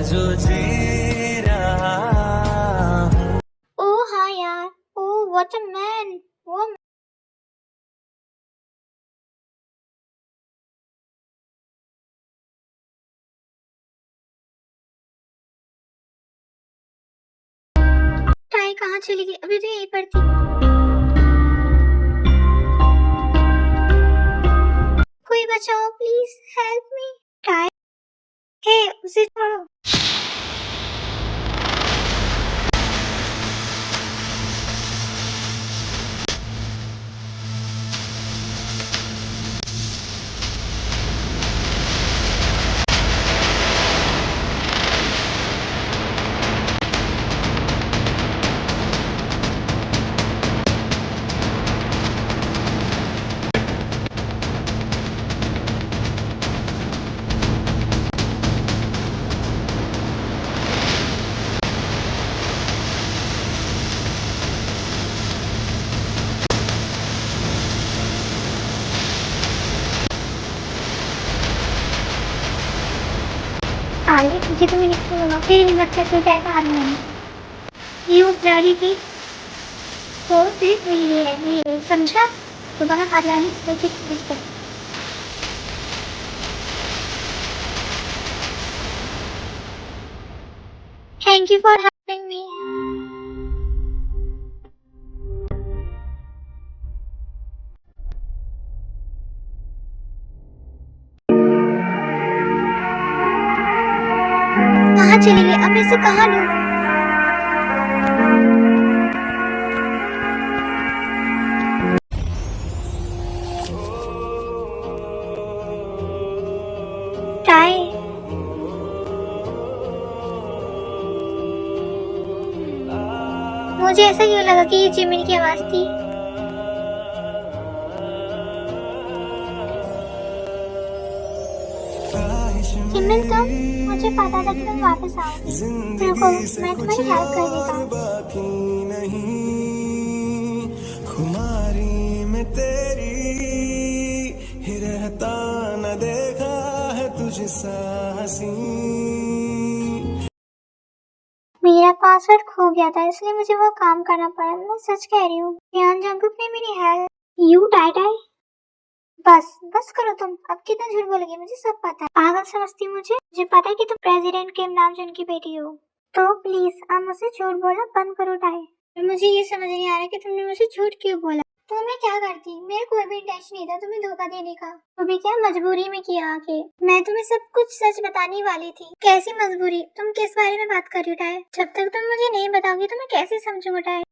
जो जी रहा हूँ। ओ हाँ यार, ओ व्हाट अ मैन। वो टाई कहाँ चली गई? अभी तो यहीं पर थी। कोई बचाओ प्लीज, हेल्प मी। टाई, हे उसे छोड़ो। आगे तुझे तो मैं निकलूंगा, फिर हिम्मत करके कैसा आदमी है यू जारी की तो देख रही है ये समझा। दोबारा कार्यालय से कर thank you for helping me. कहाँ चली गई? अब मैं इसे कहाँ ढूंढूं? टाई, मुझे ऐसा क्यों लगा कि ये जिमिनी की आवाज थी? जिमिन, तुम, मुझे पता था कि तुम वापस आओगे। रुको, मैं तुम्हारी हेल्प कर देता हूँ। बाकी नहीं खुमारी में तेरी ही रहता, न देखा है तुझसा हसी। मेरा पासवर्ड खो गया था, इसलिए मुझे वो काम करना पड़ा। मैं सच कह रही हूँ। ध्यान जंगकुक ने मेरी हेल्प। यू टाई टाई, बस बस करो तुम। अब कितना झूठ बोलोगी? मुझे सब पता है। पागल समझती मुझे पता है कि तुम प्रेसिडेंट किम नामजून की बेटी हो। तो प्लीज अब मुझसे झूठ बोलना बंद करो टाई। मुझे ये समझ नहीं आ रहा कि तुमने मुझे झूठ क्यों बोला। तो मैं क्या करती? मेरा कोई भी इंटेंशन नहीं था तुम्हें धोखा देने का। तो भी क्या मजबूरी में किया आके। मैं तुम्हें सब कुछ सच बताने वाली थी। कैसी मजबूरी? तुम किस बारे में बात कर रही हो टाई? जब तक तुम मुझे नहीं बताओगी तो मैं कैसे समझूंगा टाई?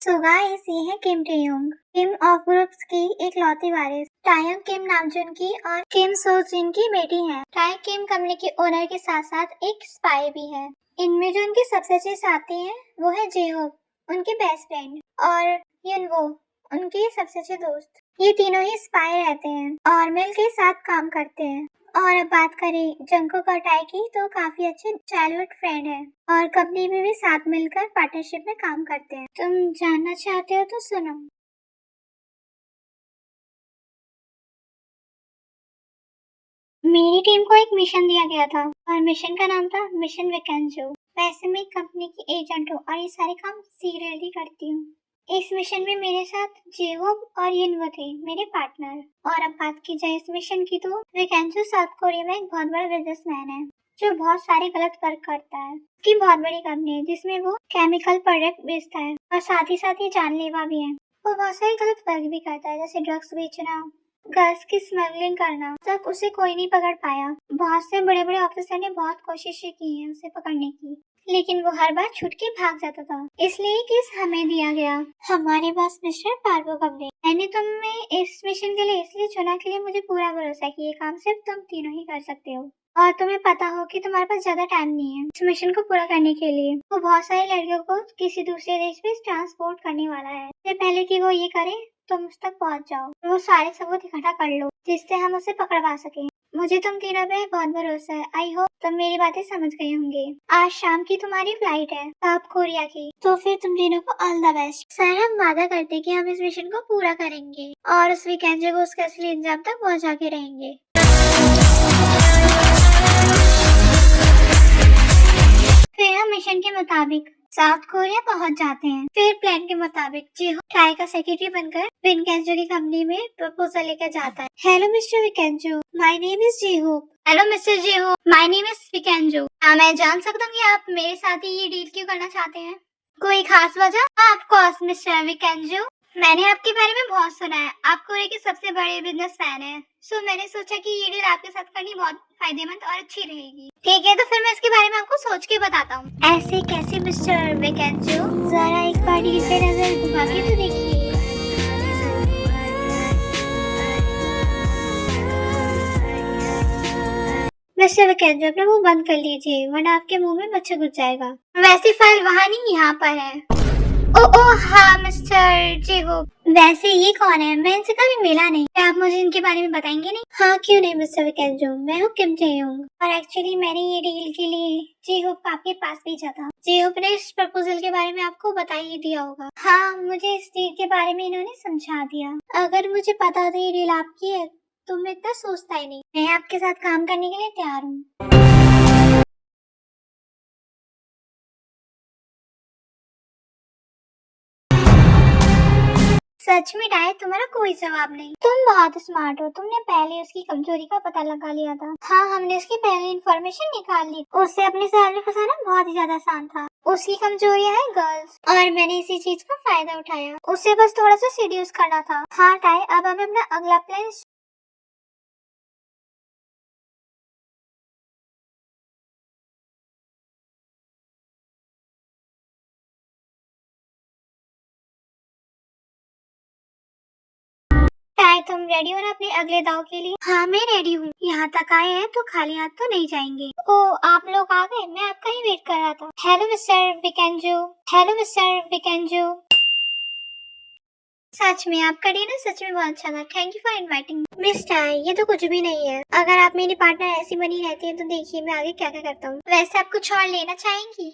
सो गाइस, ये है किम टेयोंग, किम ऑफ ग्रुप्स की एक लौती वारिस। टायंग किम नामजून की और किम सो जिन की बेटी है। टाई किम कंपनी के ओनर के साथ साथ एक स्पाई भी है। इनमें जो उनके सबसे अच्छे साथी हैं वो है जेहोक, उनके बेस्ट फ्रेंड, और युनवो, उनके सबसे अच्छे दोस्त। ये तीनों ही स्पाई रहते हैं और मिलकर साथ काम करते हैं। और अब बात करें जंगकुक और टाई की, तो काफी अच्छे चाइल्डहुड फ्रेंड है और कंपनी में भी साथ मिलकर पार्टनरशिप में काम करते हैं। तुम जानना चाहते हो तो सुनो। मेरी टीम को एक मिशन दिया गया था और मिशन का नाम था मिशन वेकेंजो। वैसे मैं कंपनी की एजेंट हूँ और ये सारे काम सीरियसली करती हूँ। इस मिशन में मेरे साथ जेहोब और युनवो थे, मेरे पार्टनर। और अब बात की जाए इस मिशन की, तो वेकेंजो साउथ कोरिया में एक बहुत बड़ा बिजनेसमैन है जो बहुत सारे गलत वर्क करता है। उसकी बहुत बड़ी कंपनी है जिसमें वो केमिकल प्रोडक्ट बेचता है और साथ ही जानलेवा भी है। वो बहुत सारे गलत वर्क भी करता है, जैसे ड्रग्स बेचना, गर्ल्स की स्मगलिंग करना। तक उसे कोई नहीं पकड़ पाया। बहुत से बड़े बड़े ऑफिसर ने बहुत कोशिशें की हैं उसे पकड़ने की, लेकिन वो हर बार छूट के भाग जाता था। इसलिए केस हमें दिया गया, हमारे पास मिस्टर पार्वो कबरे। मैंने तुम्हें इस मिशन के लिए इसलिए चुना के लिए मुझे पूरा भरोसा है कि ये काम सिर्फ तुम तीनों ही कर सकते हो। और तुम्हें पता हो कि तुम्हारे पास ज्यादा टाइम नहीं है इस मिशन को पूरा करने के लिए। वो बहुत सारी लड़कियों को किसी दूसरे देश में ट्रांसपोर्ट करने वाला है। इससे पहले कि वो ये करे तुम उस तक पहुंच जाओ, वो सारे सबूत इकट्ठा कर लो जिससे हम उसे पकड़वा सके। मुझे तुम तीनों पे बहुत भरोसा है। आई होप तुम मेरी बातें समझ गए होंगे। आज शाम की तुम्हारी फ्लाइट है साउथ कोरिया की, तो फिर तुम तीनों को ऑल द बेस्ट। सर, हम वादा करते हैं कि हम इस मिशन को पूरा करेंगे और उस वीकेंड को उसके असली अंजाम तक पहुंचा के रहेंगे। फिर हम मिशन के मुताबिक साउथ कोरिया पहुंच जाते हैं। फिर प्लान के मुताबिक जेहो टाई का सेक्रेटरी बनकर विकेंजो की कंपनी में प्रपोजल लेकर जाता है। Hello mister Vincenzo, my name is Jeho. Hello mister Jeho, my name is Vincenzo. क्या मैं जान सकता हूँ कि आप मेरे साथ ही ये डील क्यों करना चाहते हैं? कोई खास वजह? ऑफ कोर्स मिस्टर विकेंजो, मैंने आपके बारे में बहुत सुना है। आप कोरिया के सबसे बड़े बिजनेसमैन हैं। सो मैंने सोचा कि ये डील आपके साथ करनी बहुत फायदेमंद और अच्छी रहेगी। ठीक है, तो फिर मैं इसके बारे में आपको सोच के बताता हूँ। ऐसे कैसे मिस्टर विकेंजो? जरा एक बार डील पे नजर घुमा के तो देखिए। मिस्टर विकेंजो, अपना मुंह बंद कर लीजिए वरना आपके मुंह में मच्छर घुस जाएगा। वैसे फाइल वहाँ नहीं, यहाँ पर है। ओ हाँ मिस्टर जेहो, वैसे ये कौन है? मैं इनसे कभी मिला नहीं। क्या आप मुझे इनके बारे में बताएंगे नहीं? हाँ क्यों नहीं मिस्टर विकेंजो, मैं हूँ किम जे-योंग और एक्चुअली मैंने ये डील के लिए जेहोप आपके पास भेजा था। जेहोप ने इस प्रपोजल के बारे में आपको बता ही दिया होगा। हाँ, मुझे इस डील के बारे में इन्होंने समझा दिया। अगर मुझे पता था ये डील आपकी है तो मैं इतना सोचता ही नहीं। मैं आपके साथ काम करने के लिए तैयार हूँ। सच में डाय, तुम्हारा कोई जवाब नहीं। तुम बहुत स्मार्ट हो, तुमने पहले उसकी कमजोरी का पता लगा लिया था। हाँ, हमने उसकी पहले इंफॉर्मेशन निकाल ली। उससे अपने जाल में फंसाना बहुत ही ज्यादा आसान था। उसकी कमजोरियां है गर्ल्स और मैंने इसी चीज का फायदा उठाया। उसे बस थोड़ा सा सीड्यूस करना था। हाँ टाई, अब हमें अपना अगला प्लान टाई, तुम रेडी हो ना अपने अगले दाव के लिए? हाँ मैं रेडी हूँ। यहाँ तक आए हैं तो खाली हाथ तो नहीं जाएंगे। ओ आप लोग आ गए, मैं आपका ही वेट कर रहा था। Hello mister Vincenzo. Hello mister Vincenzo. सच में आपका डिनर सच में बहुत अच्छा था। Thank you for inviting. Miss Tai, ये तो कुछ भी नहीं है। अगर आप मेरी पार्टनर ऐसी बनी रहती है तो देखिए मैं आगे क्या क्या करता हूँ। वैसे आप कुछ और लेना चाहेंगी?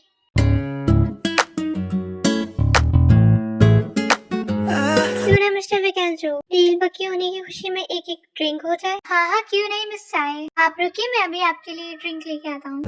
क्यों ना मिस्टर विकेंजो, डील पक्की होने की खुशी में एक एक ड्रिंक हो जाए। हाँ हाँ क्यों नहीं मिस टाई, आप रुकिए मैं अभी आपके लिए ड्रिंक लेके आता हूँ।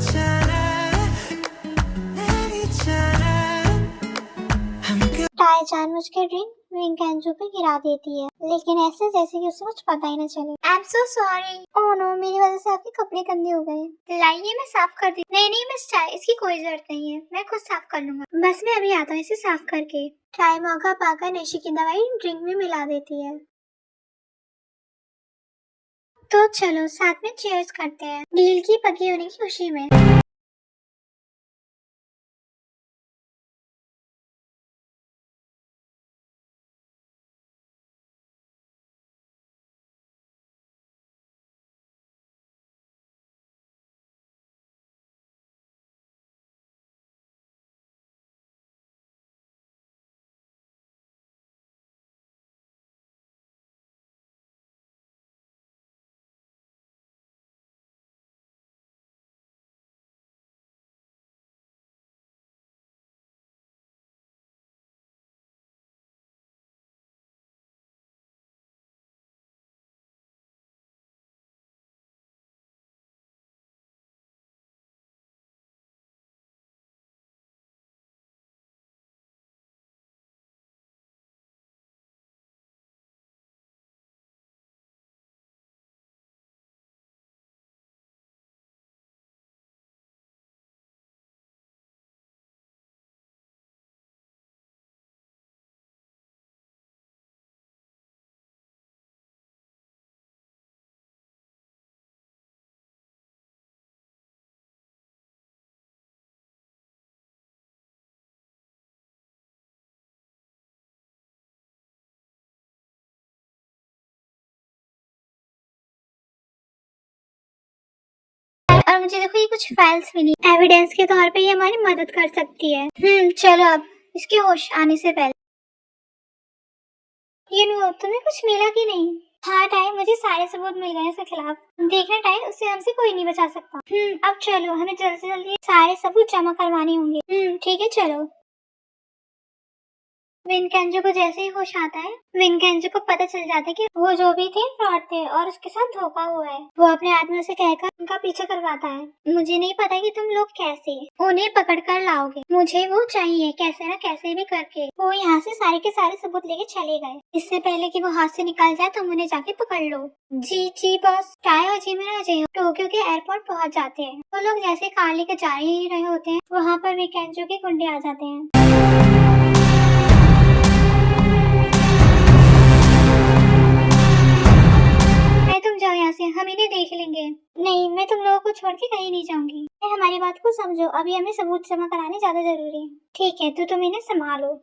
टाई जानबूझ के ड्रिंक विकेंजो पे गिरा देती है, लेकिन ऐसे जैसे कि उसे कुछ पता ही न चले। I am so sorry. Oh no, मेरी वजह से आपके कपड़े गंदे हो गए। लाइए मैं साफ कर दी। नहीं नहीं मिस टाई, इसकी कोई जरूरत नहीं है, मैं खुद साफ कर लूंगा। बस मैं अभी आता हूँ इसे साफ करके। टाई मौका पाकर नशे की दवाई ड्रिंक में मिला देती है। तो चलो साथ में चीयर्स करते हैं डील की पक्की होने की खुशी में। और मुझे देखो ये कुछ फाइल्स मिली, एविडेंस के तौर पे ये हमारी मदद कर सकती है। चलो अब इसके होश आने से पहले ये नो, तुम्हें कुछ मिला कि नहीं? हाँ टाई, मुझे सारे सबूत मिल गए इसके खिलाफ। देखना टाई, उससे हमसे कोई नहीं बचा सकता। अब चलो, हमें जल्द से जल्द ये सारे सबूत जमा करवाने होंगे। ठीक है चलो। विनकेंजो को जैसे ही होश आता है, विनकेंजो को पता चल जाता है कि वो जो भी थे फ्रॉड थे और उसके साथ धोखा हुआ है। वो अपने आदमियों से कहकर उनका पीछा करवाता है। मुझे नहीं पता कि तुम लोग कैसे उन्हें पकड़ कर लाओगे, मुझे वो चाहिए कैसे न कैसे भी करके। वो यहाँ से सारे के सारे सबूत लेके चले गए। इससे पहले कि वो हाथ से निकल जाए तुम उन्हें जाके पकड़ लो। जी बॉस। टाई और जिमी और अजय टोक्यो के एयरपोर्ट पहुँच जाते हैं। वो लोग जैसे कार लेकर जा ही रहे होते हैं, वहाँ पर विनकेंजो के गुंडे आ जाते हैं। तुम जाओ यहाँ से, हम इन्हें देख लेंगे। नहीं, मैं तुम लोगों को छोड़ के कहीं नहीं जाऊंगी। हमारी बात को समझो, अभी हमें सबूत जमा कराने ज्यादा जरूरी है। ठीक है, तो तुम इन्हें संभालो।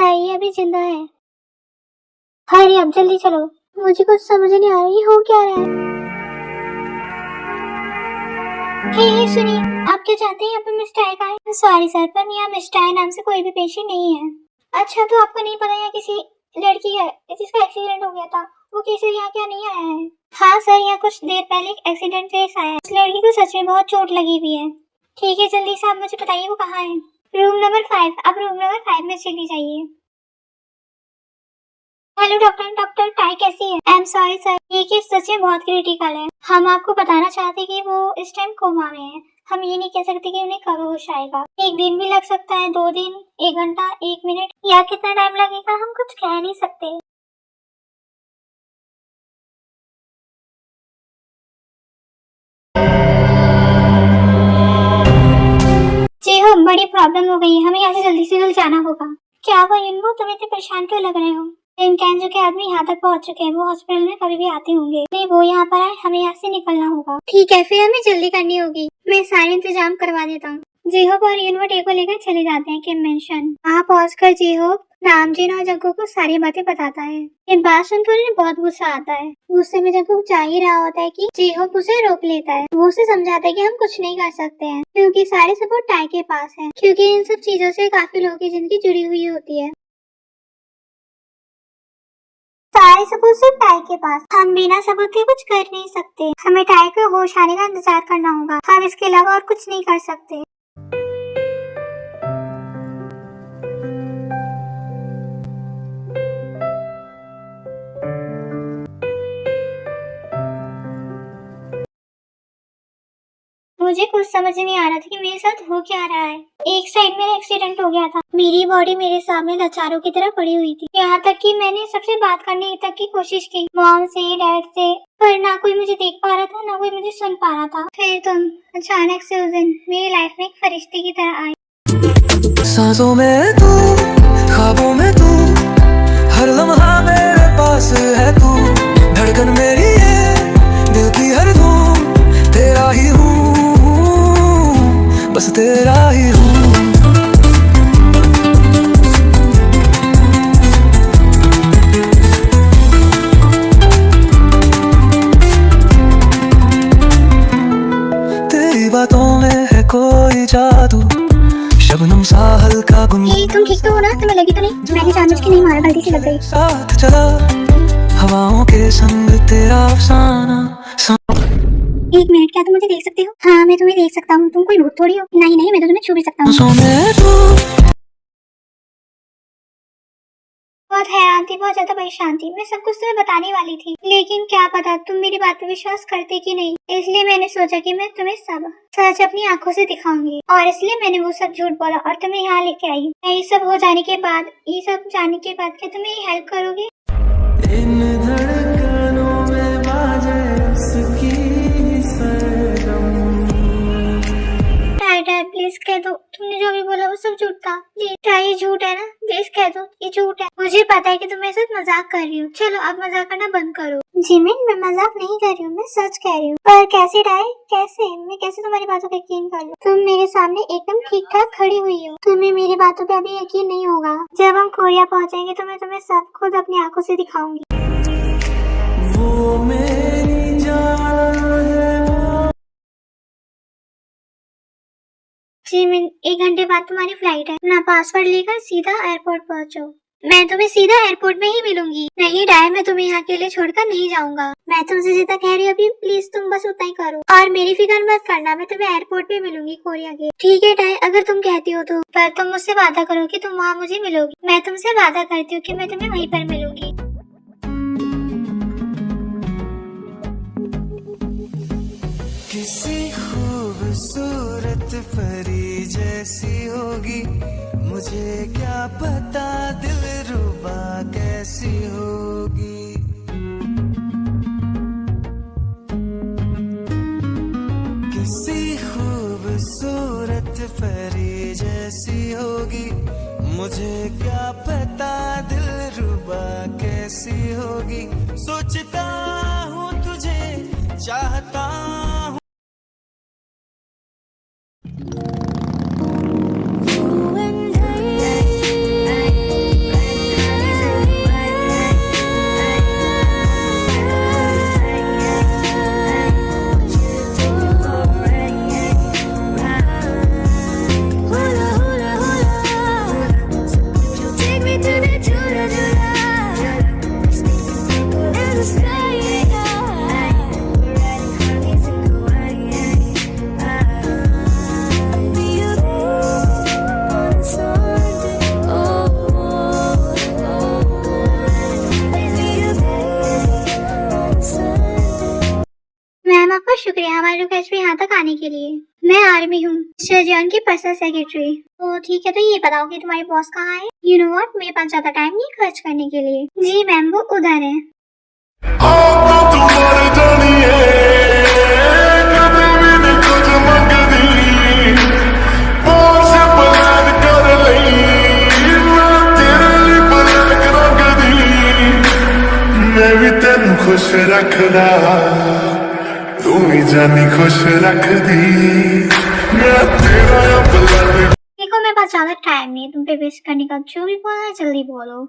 ये अभी जिंदा है। हरी अब जल्दी चलो, मुझे कुछ समझ नहीं आ रही, हो क्या रहा है। हे सुनिए, आप क्या चाहते हैं यहाँ पर मिस्टर आय का है? सॉरी सर, पर यहाँ मिस्टर आय नाम से कोई भी पेशेंट नहीं है। अच्छा, तो आपको नहीं पता यहाँ किसी लड़की है जिसका एक्सीडेंट हो गया था, वो किसी यहाँ क्या नहीं आया है? हाँ सर, यहाँ कुछ देर पहले एक एक्सीडेंट केस आया है। उस लड़की को सच में बहुत चोट लगी हुई है। ठीक है, जल्दी से आप मुझे बताइए वो कहाँ है। Room number 5। अब रूम नंबर 5 में चली जाइए। हेलो डॉक्टर टाई कैसी है? आई एम सॉरी सर, ये केस सच में बहुत क्रिटिकल है। हम आपको बताना चाहते कि वो इस टाइम कोमा में है। हम ये नहीं कह सकते कि उन्हें कब होश आएगा। 1 दिन भी लग सकता है, 2 दिन, 1 घंटा, 1 मिनट, या कितना टाइम लगेगा हम कुछ कह नहीं सकते। जी हो, बड़ी प्रॉब्लम हो गई है, हमें यहाँ से जल्दी से जल्दी जाना होगा। क्या हुआ युनबो, तुम इतने परेशान क्यों लग रहे हो? विनकेंजो के आदमी यहाँ तक पहुँच चुके हैं, वो हॉस्पिटल में कभी भी आते होंगे। नहीं, वो यहाँ पर आए, हमें यहाँ से निकलना होगा। ठीक है, फिर हमें जल्दी करनी होगी। मैं सारे इंतजाम करवा देता हूँ। जेहोप और युनबो टे को लेकर चले जाते हैं किम मेंशन। वहाँ पहुँच कर जेहोप नामजीन और जग्गू को सारी बातें बताता है। ये बात सुनकर उन्हें बहुत गुस्सा आता है। गुस्से में जग्गू चाह ही रहा होता है कि जेहोप उसे रोक लेता है। वो उसे समझाता है कि हम कुछ नहीं कर सकते हैं, क्योंकि सारे सबूत टाई के पास है, क्योंकि इन सब चीजों से काफी लोगों की जिंदगी जुड़ी हुई होती है। सारे सबूत सिर्फ टाई के पास, हम बिना सबूत के कुछ कर नहीं सकते। हमें टाई को होश आने का इंतजार करना होगा, हम इसके अलावा और कुछ नहीं कर सकते। मुझे कुछ समझ नहीं आ रहा था कि मेरे साथ हो क्या रहा है। एक साइड में एक्सीडेंट हो गया था, मेरी बॉडी मेरे सामने लाचारों की तरह पड़ी हुई थी। यहाँ तक कि मैंने सबसे बात करने तक की कोशिश की, मॉम से, डैड से, पर ना कोई मुझे देख पा रहा था, ना कोई मुझे सुन पा रहा था। फिर तुम अचानक से उस दिन मेरी लाइफ में एक फरिश्ते की तरह आई। सांसों में तू, ख्वाबों में तू, हर लम्हा मेरे पास है तू। धड़कन मेरी है, दिल की हर धूम, तेरा ही हूँ, बस तेरा ही हूँ। तेरी बातों में है कोई जादू, शबनम सा हल्का गुनगुन। तुम ठीक तो हो ना? तुम्हें लगी तो नहीं? मैंने जानबूझ के नहीं मारा, गलती से लग गई। साथ चला हवाओं के संग तेरा अफसाना। एक मिनट, क्या तुम मुझे देख सकते हो? हाँ, मैं तुम्हें देख सकता हूँ। तुम कोई भूत थोड़ी हो। नहीं नहीं, मैं तो तुम्हें छू भी सकता हूँ। सांसों में तू बहुत हैरान थी, बहुत ज्यादा परेशान थी। मैं सब कुछ तुम्हें बताने वाली थी, लेकिन क्या पता तुम मेरी बात पर विश्वास करते कि नहीं। इसलिए मैंने सोचा कि मैं तुम्हें सब सच अपनी आंखों से दिखाऊंगी, और इसलिए मैंने वो सब झूठ बोला और तुम्हें यहाँ लेके आई। मैं ये सब हो जाने के बाद, ये सब जानने के बाद, क्या तुम मेरी हेल्प करोगे? इन धड़कनों में बाजे उसकी सरगम। टाइटर प्लीज कह दो, तुमने जो भी बोला वो सब झूठ था। प्लीज, क्या ये झूठ है ना? प्लीज कह दो ये झूठ है। मुझे पता है कि तुम मेरे साथ मजाक कर रही हो। चलो अब मजाक करना बंद करो। जिमिन, मैं मजाक नहीं कर रही हूँ, मैं सच कह रही हूँ। पर कैसे डाय, कैसे मैं कैसे तुम्हारी बातों पे यकीन कर लूं? तुम मेरे सामने एकदम ठीक ठाक खड़ी हुई हो। तुम्हें मेरी बातों पे अभी यकीन नहीं होगा। जब हम कोरिया पहुँचेंगे तो मैं तुम्हें सब खुद अपनी आंखों से दिखाऊंगी। वो मेरी जान है। जिमिन, 1 घंटे बाद तुम्हारी फ्लाइट है। अपना पासवर्ड लेकर सीधा एयरपोर्ट पहुँचो। मैं तुम्हें सीधा एयरपोर्ट में ही मिलूंगी। नहीं डाय, मैं तुम्हें यहाँ अकेले छोड़कर नहीं जाऊंगा। मैं तुमसे जितना कह रही हूँ अभी, प्लीज तुम बस उतना ही करो और मेरी फिक्र मत करना। मैं तुम्हें एयरपोर्ट पे मिलूंगी कोरिया के। ठीक है डाय, अगर तुम कहती हो तो। पर तुम मुझसे वादा करो कि तुम वहाँ मुझे मिलोगी। मैं तुमसे वादा करती हूँ कि मैं तुम्हें वहीं पर मिलूंगी। किसी खूबसूरत परी जैसी होगी, मुझे क्या पता दिलरुबा कैसी होगी। किसी खूबसूरत परी जैसी होगी, मुझे क्या पता दिलरुबा कैसी होगी। सोचता हूँ तुझे, चाहता हूँ। मैम, आपका शुक्रिया हमारे रिक्वेस्ट पे यहाँ तक आने के लिए। मैं आर्मी हूँ, सर्जन की पर्सनल सेक्रेटरी। तो ठीक है, तो ये बताओ कि तुम्हारे बॉस कहाँ है? यू नो व्हाट, मेरे पास ज्यादा टाइम नहीं खर्च करने के लिए। जी मैम, वो उधर है। मैं भी तेन खुश रखदा, तू भी जानी खुश रख दी। मैं तेरा ब्लड। देखो मेरे पास ज्यादा टाइम नहीं है तुम पे वेस्ट करने का। जो भी बोलना है जल्दी बोलो।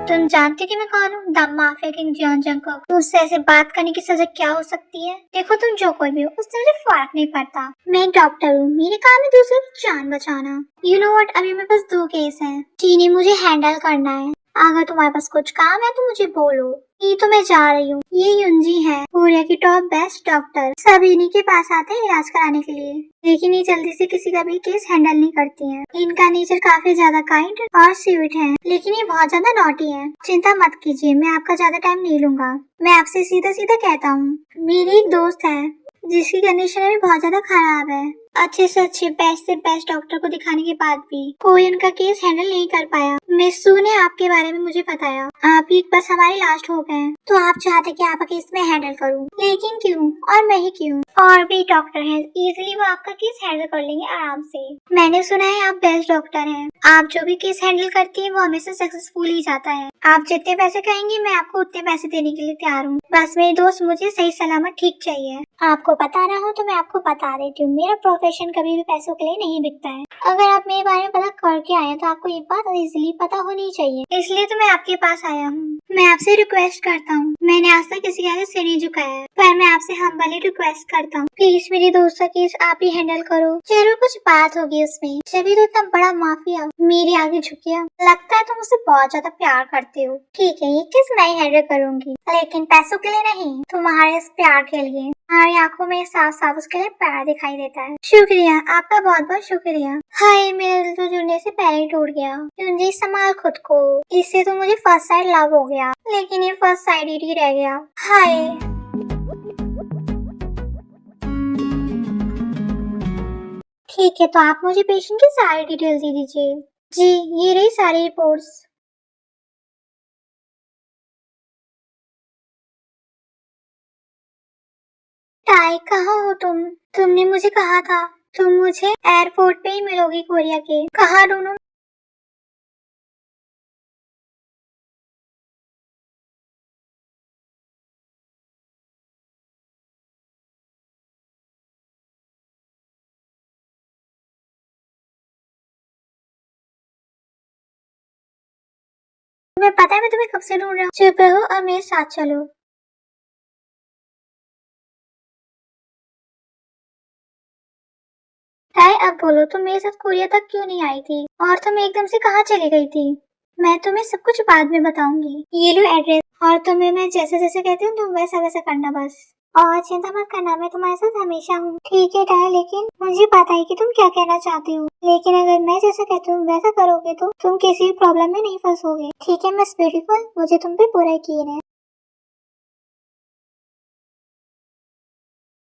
तुम जानते हो कि मैं कौन हूँ? The mafia king John Jungkook. तो उससे ऐसे बात करने की सजा क्या हो सकती है? देखो तुम जो कोई भी हो, उससे मुझे फर्क नहीं पड़ता। मैं एक डॉक्टर हूँ, मेरे काम है दूसरों की जान बचाना। यू नो व्हाट, अभी मेरे पास 2 केस हैं, जिन्हें मुझे हैंडल करना है। अगर तुम्हारे पास कुछ काम है तो मुझे बोलो। ये तो मैं जा रही हूँ। ये युंजी है, कोरिया की टॉप बेस्ट डॉक्टर। सब इन्हीं के पास आते हैं इलाज कराने के लिए, लेकिन ये जल्दी से किसी का भी केस हैंडल नहीं करती हैं। इनका नेचर काफी ज्यादा काइंड और स्वीट है, लेकिन ये बहुत ज्यादा नॉटी है। चिंता मत कीजिए, मैं आपका ज्यादा टाइम नहीं लूंगा। मैं आपसे सीधा सीधा कहता हूँ, मेरी एक दोस्त है जिसकी कंडीशन अभी बहुत ज्यादा खराब है। अच्छे से अच्छे बेस्ट से बेस्ट डॉक्टर को दिखाने के बाद भी कोई उनका केस हैंडल नहीं कर पाया। मिस्सू ने आपके बारे में मुझे बताया। आप ही बस हमारे लास्ट होप हैं, तो आप चाहते कि आपका केस मैं हैंडल करूं, लेकिन क्यों? और मैं ही क्यों? और भी डॉक्टर हैं, इजीली वो आपका केस हैंडल कर लेंगे आराम से। मैंने सुना है आप बेस्ट डॉक्टर हैं। आप जो भी केस हैंडल करती हैं वो हमेशा सक्सेसफुल ही जाता है। आप जितने पैसे कहेंगी मैं आपको उतने पैसे देने के लिए तैयार हूँ। बस मेरी दोस्त मुझे सही सलामत ठीक चाहिए। आपको पता ना हो तो मैं आपको बता देती हूँ, मेरा प्रोफेशन कभी भी पैसों के लिए नहीं बिकता है। अगर आप मेरे बारे में पता करके आए तो आपको ये बात इजीली पता होनी चाहिए, इसलिए तो मैं आपके पास आया हूँ। मैं आपसे रिक्वेस्ट करता हूँ, मैंने आज तक किसी के आगे सिर नहीं झुकाया है, पर पर मैं आपसे हम्बली रिक्वेस्ट करता हूँ, प्लीज मेरी दोस्त का केस आप ही हैंडल करो। जरूर कुछ बात होगी उसमें, जब तो इतना बड़ा माफिया मेरे आगे झुक गया। लगता है तुम मुझसे बहुत ज्यादा प्यार करते हो। ठीक है, ये केस मैं ही हैंडल करूंगी, लेकिन पैसों के लिए नहीं, तुम्हारे इस प्यार के लिए। हमारी आंखों में साफ साफ उसके लिए प्यार दिखाई देता है। शुक्रिया, आपका बहुत बहुत शुक्रिया। हाय, मेरा दिल तो जुड़ने से पहले ही टूट गया। जी, संभाल खुद को, इससे तो मुझे फर्स्ट साइड लव हो गया, लेकिन ये फर्स्ट साइड ही रह गया। हाय। ठीक है, तो आप मुझे पेशेंट की सारी डिटेल दे दीजिए। जी, ये रही सारी रिपोर्ट्स। टाई, कहाँ हो तुम? तुमने मुझे कहा था तुम मुझे एयरपोर्ट पे ही मिलोगी कोरिया के। कहाँ ढूंढूं? तुम्हें पता है मैं तुम्हें कब से ढूंढ रहा हूँ। चुप रहो और मेरे साथ चलो। टाई, अब बोलो, तुम मेरे साथ कोरिया तक क्यों नहीं आई थी और तुम एकदम से कहाँ चली गई थी? मैं तुम्हें सब कुछ बाद में बताऊंगी। ये लो एड्रेस, और तुम्हें मैं जैसे जैसे कहती हूँ तुम वैसा वैसा करना बस। और चिंता मत करना, मैं तुम्हारे साथ हमेशा हूँ। ठीक है टाई, लेकिन मुझे पता है कि तुम क्या कहना चाहती हो, लेकिन अगर मैं जैसा कहती हूँ वैसा करोगे तो तुम किसी भी प्रॉब्लम में नहीं फंसोगे। ठीक है मिस ब्यूटीफुल, मुझे तुम पे पूरा यकीन है।